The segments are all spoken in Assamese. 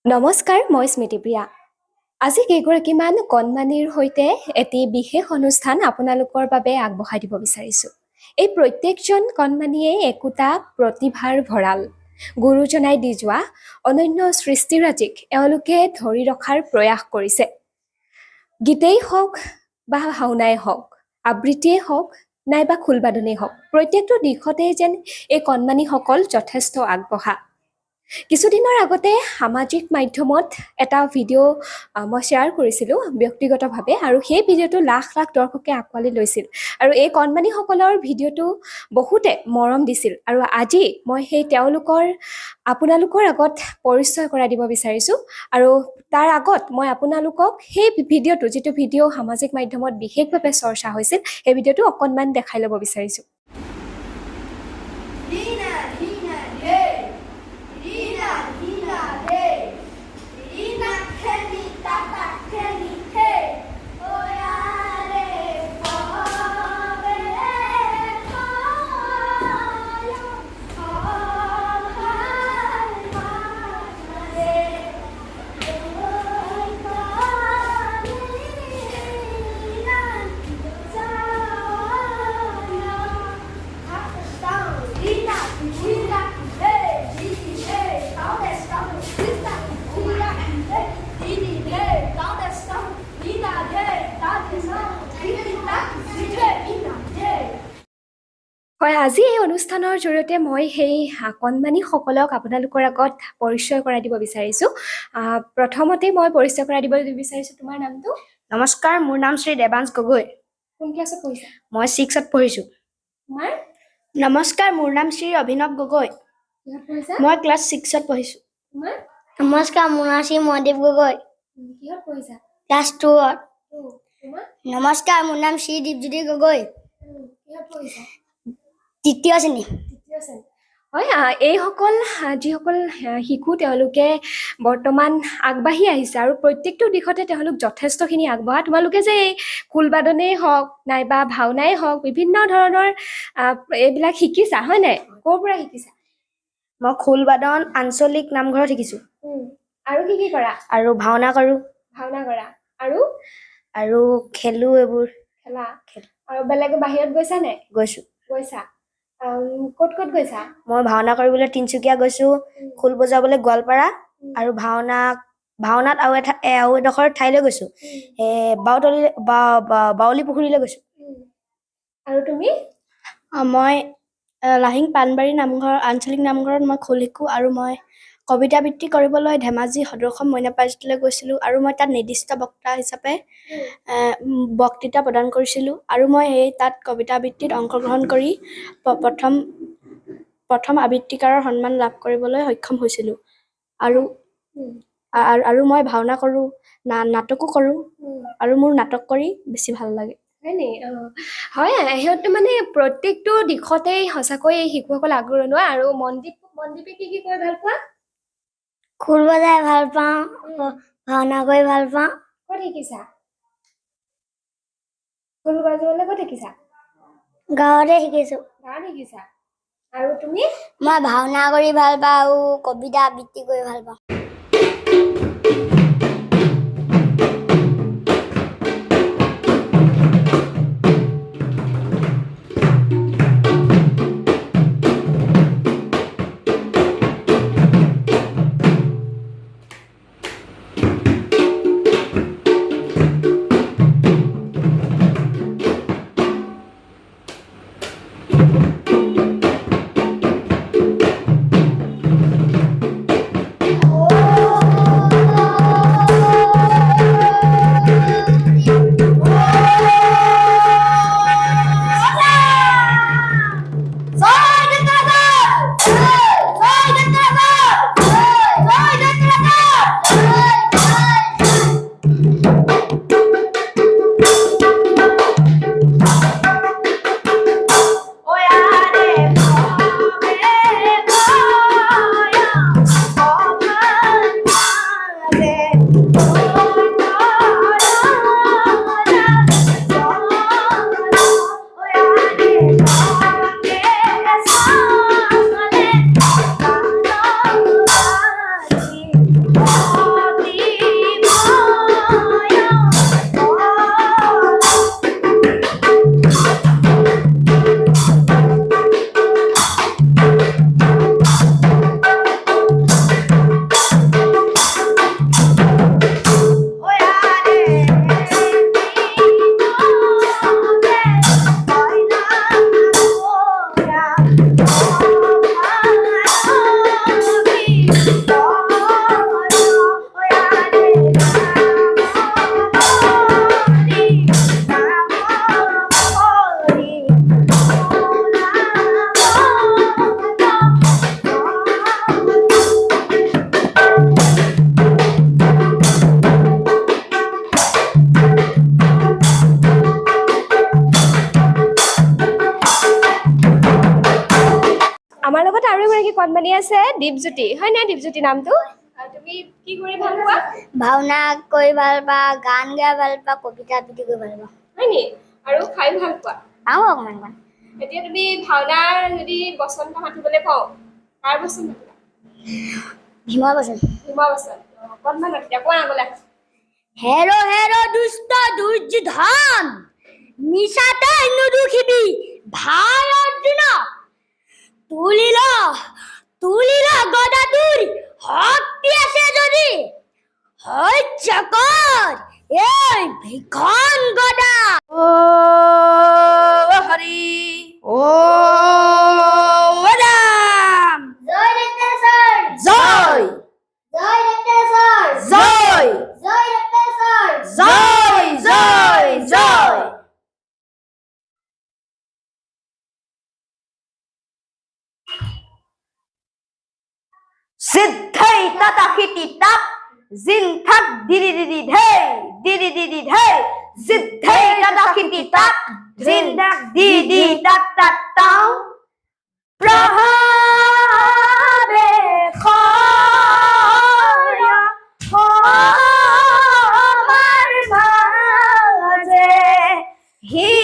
নমস্কাৰ, মই স্মৃতিপ্ৰিয়া। আজি কেইগৰাকীমান কণমানিৰ সৈতে এটি বিশেষ অনুষ্ঠান আপোনালোকৰ বাবে আগবঢ়াই দিব বিচাৰিছোঁ। এই প্ৰত্যেকজন কণমানিয়ে একোটা প্ৰতিভাৰ ভঁৰাল। গুৰুজনাই দি যোৱা অনন্য সৃষ্টিৰাজিক এওঁলোকে ধৰি ৰখাৰ প্ৰয়াস কৰিছে। গীতেই হওক বা ভাওনাই হওক, আবৃত্তিয়েই হওক নাইবা খোলবাদনেই হওক, প্ৰত্যেকটো দিশতে যেন এই কণমানিসকল যথেষ্ট আগবঢ়া। কিছুদিনৰ আগতে সামাজিক মাধ্যমত এটা ভিডিঅ' মই শ্বেয়াৰ কৰিছিলোঁ ব্যক্তিগতভাৱে, আৰু সেই ভিডিঅ'টো লাখ লাখ দৰ্শকে আঁকোৱালি লৈছিল। আৰু এই কণমানিসকলৰ ভিডিঅ'টো বহুতে মৰম দিছিল। আৰু আজি মই সেই আপোনালোকৰ আগত পৰিচয় কৰাই দিব বিচাৰিছোঁ। আৰু তাৰ আগত মই আপোনালোকক সেই ভিডিঅ'টো, যিটো ভিডিঅ' সামাজিক মাধ্যমত বিশেষভাৱে চৰ্চা হৈছিল, সেই ভিডিঅ'টো অকণমান দেখাই ল'ব বিচাৰিছোঁ। হয়, আজি এই অনুষ্ঠানৰ জৰিয়তে মই সেই কণমানিসকলক আপোনালোকৰ আগত পৰিচয় কৰাই দিব বিচাৰিছোঁ। প্ৰথমতে মই পৰিচয় কৰাই দিব বিচাৰিছোঁ। তোমাৰ নামটো? নমস্কাৰ, মোৰ নাম শ্ৰী দেৱাংশ গগৈ। কোন ক্লাছত পঢ়িছা? মই 6ত পঢ়িছোঁ। তোমাৰ? নমস্কাৰ, মোৰ নাম শ্ৰী অভিনৱ গগৈ। কিহত পঢ়িছা? মই ক্লাছ 6ত পঢ়িছোঁ। তোমাৰ? নমস্কাৰ, মোৰ নাম শ্ৰী মহাদেৱ গগৈ। কিহত পঢ়িছা? ক্লাছ 2ত। তোমাৰ? নমস্কাৰ, মোৰ নাম শ্ৰী দীপজ্যোতি গগৈ। কিহত পঢ়িছা? 3য় শ্ৰেণী। হয়, এইসকল যিসকল শিশু তেওঁলোকে বৰ্তমান আগবাঢ়ি আহিছে আৰু প্ৰত্যেকটো দিশতে তেওঁলোক যথেষ্টখিনি আগবঢ়া। তোমালোকে যে এই খোলবাদনেই হওক নাইবা ভাওনাই হওক বিভিন্ন ধৰণৰ এইবিলাক শিকিছা, হয় নাই? ক'ৰ পৰা শিকিছা? মই খোলবাদন আঞ্চলিক নামঘৰত শিকিছোঁ। আৰু কি কৰা? আৰু ভাওনা কৰোঁ। আৰু খেলোঁ। এইবোৰ খেলা? আৰু বেলেগ বাহিৰত গৈছা নে? গৈছোঁ। ক'ত গৈছা? মই ভাওনা কৰিবলৈ তিনিচুকীয়া গৈছোঁ, খোল বজাবলৈ গোৱালপাৰা, আৰু ভাওনাত আৰু এডোখৰ ঠাইলৈ গৈছোঁ, বাউলী পুখুৰীলৈ গৈছোঁ। আৰু তুমি? মই লাহিং পাণবাৰী আঞ্চলিক নামঘৰত মই খোল শিকোঁ, আৰু মই কবিতা আবৃত্তি কৰিবলৈ ধেমাজি সদৰ অসম মইনা পাৰিজাতলৈ গৈছিলোঁ, আৰু মই তাত নিৰ্দিষ্ট বক্তা হিচাপে বক্তৃতা প্ৰদান কৰিছিলোঁ। আৰু মই তাত কবিতা আবৃত্তিত অংশগ্ৰহণ কৰি প্ৰথম আবৃত্তিকাৰৰ সন্মান লাভ কৰিবলৈ সক্ষম হৈছিলোঁ। আৰু মই ভাওনা কৰোঁ, নাটকো কৰোঁ, আৰু মোৰ নাটক কৰি বেছি ভাল লাগে। হয়, সিহঁতে মানে প্ৰত্যেকটো দিশতেই সঁচাকৈ এই শিশুসকল আগৰণুৱা। আৰু মনদীপে কি কৰি ভাল পোৱা? খোল বজাই ভাল পাওঁ, ভাওনা কৰি ভাল পাওঁ। ক'ত শিকিছা? খোল বজাবলৈ ক'ত শিকিছা? গাঁৱতে শিকিছোঁ। গাঁৱত শিকিছা? আৰু তুমি? মই ভাওনা কৰি ভাল পাওঁ আৰু কবিতা আবৃত্তি কৰি ভাল পাওঁ। আৰু এগৰাকী কণমানি আছে দীপজ্যোতি হয় নাই দীপজ্যোতি নামটো তুমি কি কৰি ভাল পোৱা ভাওনা কৰি ভাল পাওঁ গান গাই ভাল পাওঁ কবিতা আবৃত্তি কৰি ভাল পাওঁ হয় নি আৰু খাই ভাল পোৱা আৰু অকণমান এতিয়া তুমি ভাওনাৰ যদি বসন্ত মাতিবলৈ কওঁ কাৰ বসন্ত মাতিবা ভীমা বচন হিমা বসন্ত কণমান মাতিবা কোৱা আগলৈ হেৰ হেৰ দুষ্ট দুৰ্যোধন মিছাতে নুদুখিবি ভাই অৰ্জুন তুলিল গদাটোৰ শক্তি আছে যদি সহ্য কৰ এই ভীষণ গদা ও হৰি ও রাম জয় রেক্টেশ্বর জয় জয় রেক্টেশ্বর জয় জয় রেক্টেশ্বর জয় জয় জয় সিদ্ধৈ ততখিতি তাপ জিনথাক দিদি দিদি ধে সিদ্ধৈ ততখিতি তাপ জিনথাক দিদি তাত তাত তাও প্রভাবে খয়া আমার মাঝে হিরণ্যক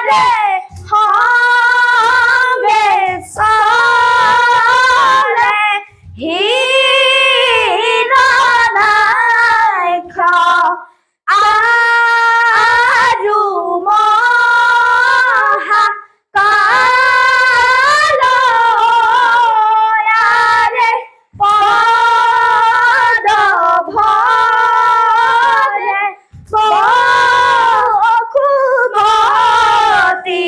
রে হবে চলে হিরণাক্ষ আৰু মহা কালয়াৰে পদ ভৰে বসুমতী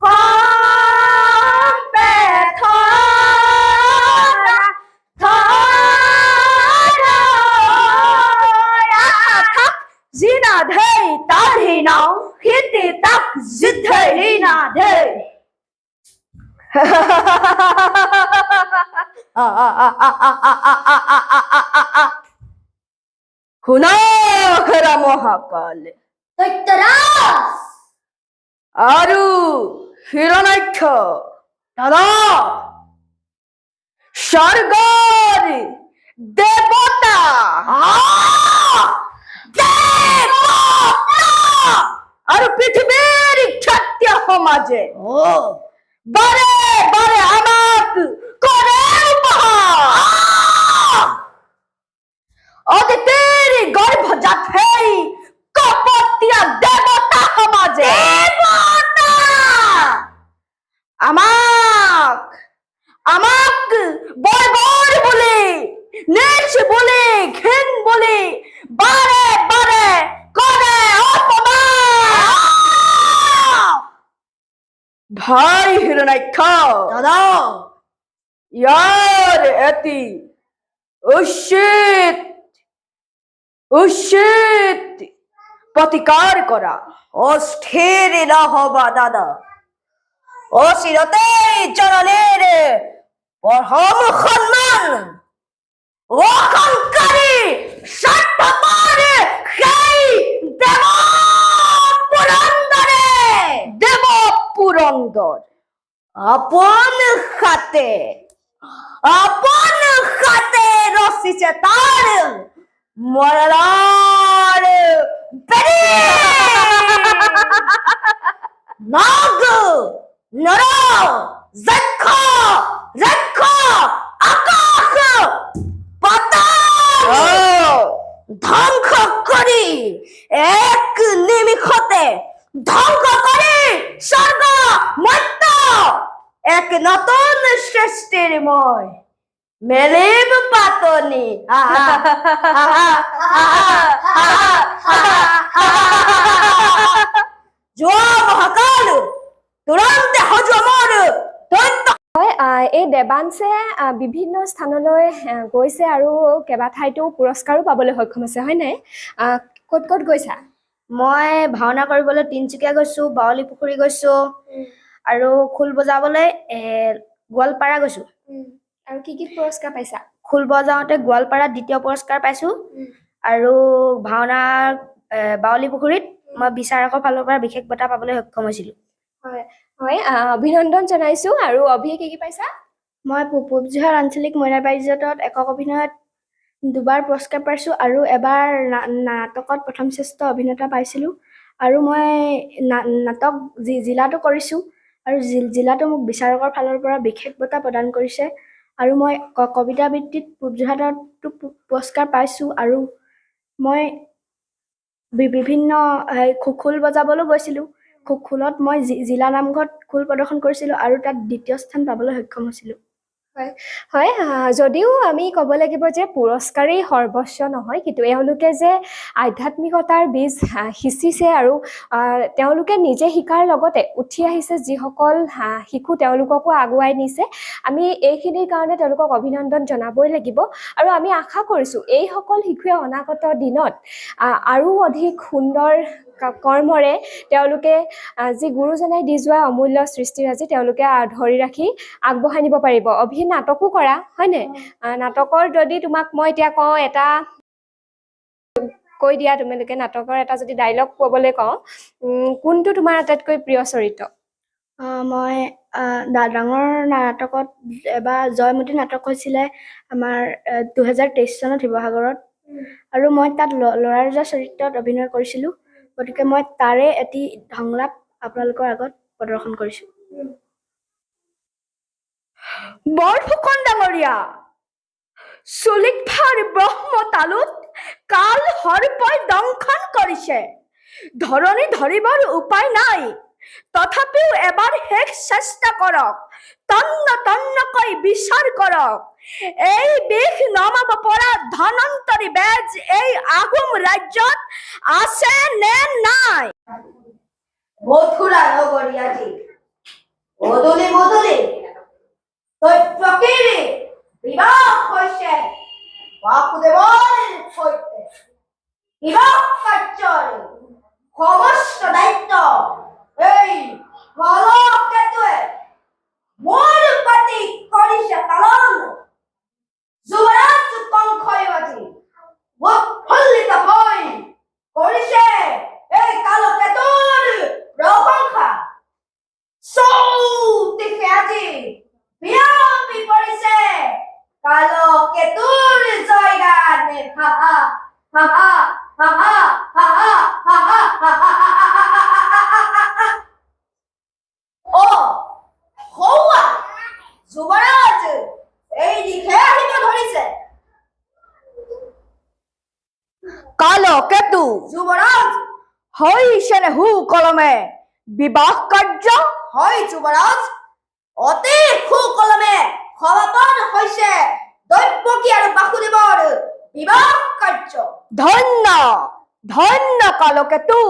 কম্পে থৰা থাক জিনা ধৈ তাঢ়ি নাও হিতি তাক যুদ্ধৰি না ধৈ শুনা হেৰা মহাকাল দৈত্যৰাজ আৰু হিৰণ্যাক্ষ দাদা স্বৰ্গৰ দেৱতা আৰু পৃথিৱীৰ ক্ষত্ৰিয় সমাজে বাৰে বাৰে আমাক কৰে উপহাস অদিতিৰ গৰ্ভজাত সেই কপটীয়া দেৱতা সমাজে আমাক বৰ্বৰ বুলি নীচ বুলি ঘিণ বুলি বাৰে বাৰে কৰে অপমান ভাই হিৰণ্যাক্ষ দাদা ইয়াৰ এটি উচিত প্ৰতিকাৰ কৰা অস্থিৰ নহবা দাদা অচিৰতেই জননীৰ পৰম সন্মান অহংকাৰী স্বাৰ্থপৰ সেই দেৱ আপন হাতে ৰচিছে তাৰ মৰাৰ বেৰি নাগ নৰ যক্ষ ৰক্ষ আকাশ পাতাল ধ্বংস কৰি এক নিমিষতে ধ্বংস কৰি স্বৰ্গ মৰ্ত্য এক নতুন সৃষ্টিৰ মই মেলিম পাতনি যোৱা মহাকাল তুৰন্তে সজু আমাৰ দৈত্য হয় এই দেৱাংশে বিভিন্ন স্থানলৈ গৈছে আৰু কেইবাঠাইতো পুৰস্কাৰো পাবলৈ সক্ষম হৈছে হয় নাই ক'ত ক'ত গৈছা মই ভাওনা কৰিবলৈ তিনচুকীয়া গৈছো বাৱলী পুখুৰী গৈছো আৰু খোল বজাবলৈ গোৱালপাৰা গৈছো আৰু কি পুৰস্কাৰ পাইছা খোল বজাওঁতে গোৱালপাৰাত দ্বিতীয় পুৰস্কাৰ পাইছো আৰু ভাওনাৰ বাউলী পুখুৰীত মই বিচাৰকৰ ফালৰ পৰা বিশেষ বঁটা পাবলৈ সক্ষম হৈছিলোঁ। হয় হয়, অভিনন্দন জনাইছোঁ। আৰু অভি কি পাইছা? মই পূব জোহাৰ আঞ্চলিক মইনা পাৰিজাতত একক অভিনয়ত 2বাৰ পুৰস্কাৰ পাইছোঁ আৰু এবাৰ নাটকত প্ৰথম শ্ৰেষ্ঠ অভিনেতা পাইছিলোঁ। আৰু মই নাটক জিলাতো কৰিছোঁ আৰু জিলাতো মোক বিচাৰকৰ ফালৰ পৰা বিশেষ বঁটা প্ৰদান কৰিছে। আৰু মই কবিতা আবৃত্তিত পূব জোহাৰতো পুৰস্কাৰ পাইছোঁ। আৰু মই বিভিন্ন খোল বজাবলৈ গৈছিলোঁ। খোলত মই জিলা নামঘৰত খোল প্ৰদৰ্শন কৰিছিলোঁ আৰু তাত 2য় স্থান পাবলৈ সক্ষম হৈছিলোঁ। হয়, যদিও আমি ক'ব লাগিব যে পুৰস্কাৰেই সৰ্বস্ব নহয়, কিন্তু এওঁলোকে যে আধ্যাত্মিকতাৰ বীজ সিঁচিছে আৰু তেওঁলোকে নিজে শিকাৰ লগতে উঠি আহিছে যিসকল শিশু, তেওঁলোককো আগুৱাই নিছে। আমি এইখিনিৰ কাৰণে তেওঁলোকক অভিনন্দন জনাবই লাগিব। আৰু আমি আশা কৰিছোঁ এইসকল শিশুৱে অনাগত দিনত আৰু অধিক সুন্দৰ কৰ্মৰে তেওঁলোকে যি গুৰুজনাই দি যোৱা অমূল্য সৃষ্টিৰাজি তেওঁলোকে ধৰি ৰাখি আগবঢ়াই নিব পাৰিব। অভি নাটকো কৰা হয়নে? নাটকৰ যদি তোমাক মই এতিয়া কওঁ, এটা কৈ দিয়া, তোমালোকে নাটকৰ এটা যদি ডাইলগ ক'বলৈ কওঁ, কোনটো তোমাৰ আটাইতকৈ প্ৰিয় চৰিত্ৰ? মই ডাঙৰ নাটকত এবাৰ জয়মতী নাটক হৈছিলে আমাৰ 2023 চনত শিৱসাগৰত, আৰু মই তাত ল'ৰা ৰজা চৰিত্ৰত অভিনয় কৰিছিলোঁ। গতিকে মই তাৰে এটি সংলাপ আপোনালোকৰ আগত প্ৰদৰ্শন কৰিছোঁ। বৰফুকন ডাঙৰীয়া, চুলিত ভাৰ ব্ৰহ্ম তালুত কাল সৰ্পই দংশন কৰিছে। ধৰণী ধৰিবৰ উপায় নাই, তথাপিও এবাৰ শেষ চেষ্টা কৰক। তন্নকৈ বিচাৰ কৰক, এই বিষ নমাব পৰা ধনন্তৰী বেজ এই আহোম ৰাজ্যত আছে নে নাই? মথুৰা নগৰীয়াজি বদলি তই প্ৰকৃতি বিবাহ হৈছে বাসুদেৱৰ সৈতে। বিবাহ কাৰ্যৰ সমস্ত দায়িত্ব এই কলকেতুৱে মোৰ প্ৰতি কৰিছে পালন। যুৱৰাজ কংসই উৎফুল্লিত হৈ কৰিছে এই কালকেতুৰ প্ৰশংসা। চৌদিশে আজি বিয়পি পৰিছে কালকেতুৰ জয়গান। হা হা হা হা হা হা হা হা হা হা। অ হৌৱা যুৱৰাজ এই দিশে আহিব ধৰিছে। কালকেতু যুৱৰাজ হৈছে নে সুকলমে বিবাহ কাৰ্য? হয় যুৱৰাজ, অতি সুকলমে সমাপন হৈছে দৈৱকী আৰু বাসুদেৱৰ বিবাহ কাৰ্য। ধন্য ধন্য কালকেতু,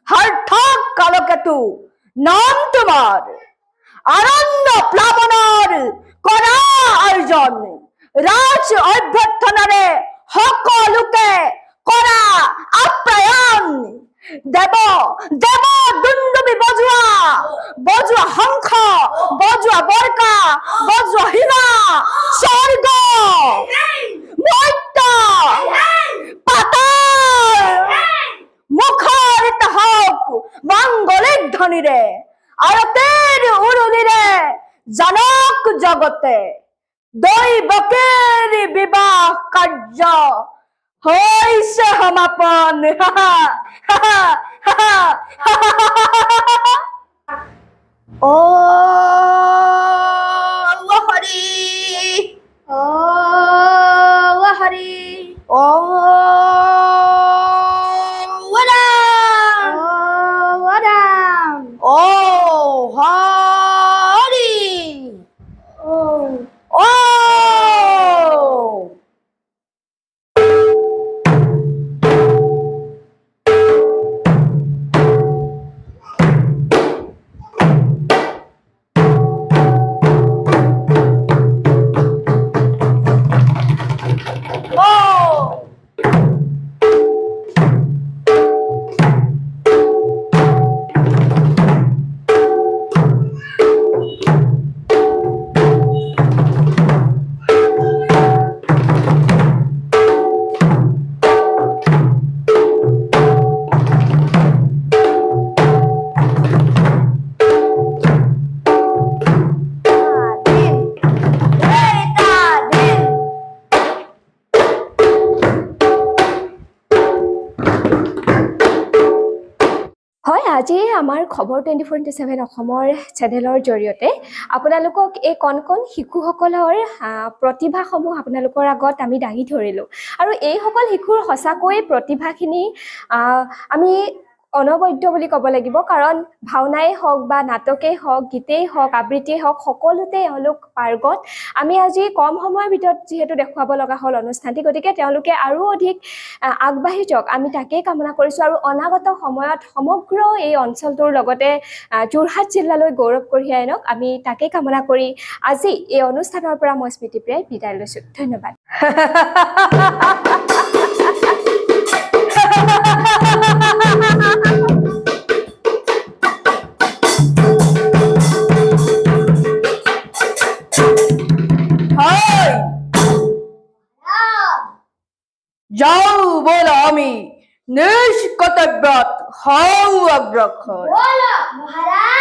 সাৰ্থক কালকেতু, নাম তোমাৰ। আনন্দ প্লাৱনৰ কৰা আয়োজন, ৰাজ অভ্যৰ্থনাৰে সকলোকে কৰা আপ্যায়ন। দেৱ দুন্দুবি বজোৱা শংখ, বজোৱা বৰকা, বজোৱা হীৰা, স্বৰ্গ মৰ্ত্য পাতাল মুখৰিত হওক মাংগলিক ধ্বনিৰে, আৰতিৰ উৰুলিৰে জানক জগতে দৈৱকীৰ বিবাহ কাৰ্য হৈছে সমাপন। ও হৰি ও হৰি, ও ৰাম, ও হৰি, ও আজি আমাৰ খবৰ 24/7 অসমৰ চেনেলৰ জৰিয়তে আপোনালোকক এই কণ কণ শিশুসকলৰ প্ৰতিভাসমূহ আপোনালোকৰ আগত আমি দাঙি ধৰিলোঁ আৰু এইসকল শিশুৰ সঁচাকৈ প্ৰতিভাখিনি আমি অনবদ্য বুলি ক'ব লাগিব কাৰণ ভাওনাই হওক বা নাটকেই হওক গীতেই হওক আবৃত্তিয়েই হওক সকলোতে এওঁলোক পাৰ্গত আমি আজি কম সময়ৰ ভিতৰত যিহেতু দেখুৱাব লগা হ'ল অনুষ্ঠানটি গতিকে তেওঁলোকে আৰু অধিক আগবাঢ়ি যাওক আমি তাকেই কামনা কৰিছোঁ আৰু অনাগত সময়ত সমগ্ৰ এই অঞ্চলটোৰ লগতে যোৰহাট জিলালৈ গৌৰৱ কঢ়িয়াই আনক আমি তাকেই কামনা কৰি আজি এই অনুষ্ঠানৰ পৰা মই স্মৃতিপ্ৰিয়াই বিদায় লৈছোঁ ধন্যবাদ হাই যাও বল আমি নিজ কৰ্তব্যত হও অগ্ৰসৰ মহাৰাজ